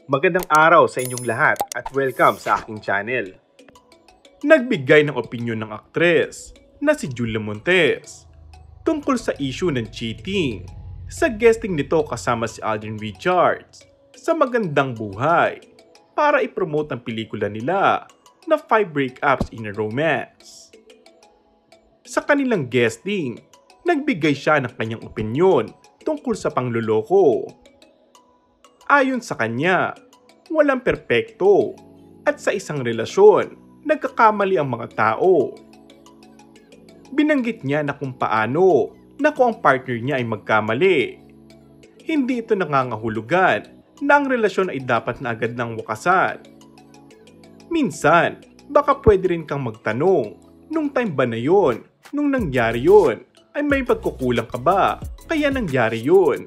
Magandang araw sa inyong lahat at welcome sa aking channel. Nagbigay ng opinyon ng aktres na si Julia Montes tungkol sa issue ng cheating sa guesting nito kasama si Alden Richards sa Magandang Buhay para ipromote ang pelikula nila na 5 Breakups in a Romance. Sa kanilang guesting, nagbigay siya ng kanyang opinyon tungkol sa pangloloko. Ayon sa kanya, walang perpekto at sa isang relasyon, nagkakamali ang mga tao. Binanggit niya na kung paano na kung ang partner niya ay magkamali. Hindi ito nangangahulugan na ang relasyon ay dapat na agad nang wakasan. Minsan, baka pwede rin kang magtanong, nung time ba na yun, nung nangyari yun, ay may pagkukulang ka ba, kaya nangyari yun?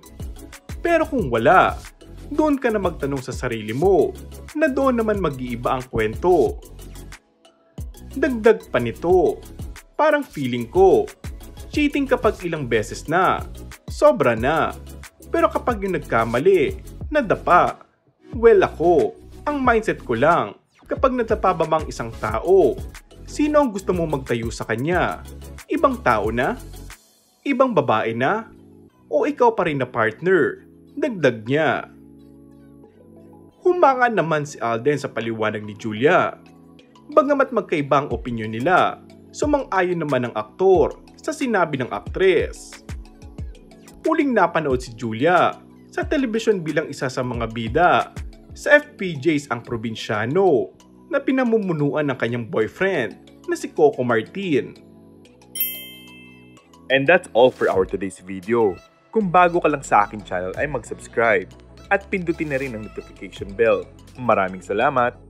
Pero kung wala, doon ka na magtanong sa sarili mo na doon naman mag-iiba ang kwento. Dagdag pa nito, parang feeling ko, cheating kapag ilang beses na, sobra na. Pero kapag yung nagkamali, nadapa. Well ako, ang mindset ko lang, kapag nadapa ba mang isang tao, sino ang gusto mong magtayo sa kanya? Ibang tao na? Ibang babae na? O ikaw pa rin na partner? Dagdag niya. Humangan naman si Alden sa paliwanag ni Julia. Bagamat magkaiba ang opinyon nila, sumang-ayon naman ang aktor sa sinabi ng aktres. Huling napanood si Julia sa telebisyon bilang isa sa mga bida sa FPJs ang probinsyano na pinamumunuan ng kanyang boyfriend na si Coco Martin. And that's all for our today's video. Kung bago ka lang sa aking channel ay mag-subscribe at pindutin na rin ang notification bell. Maraming salamat!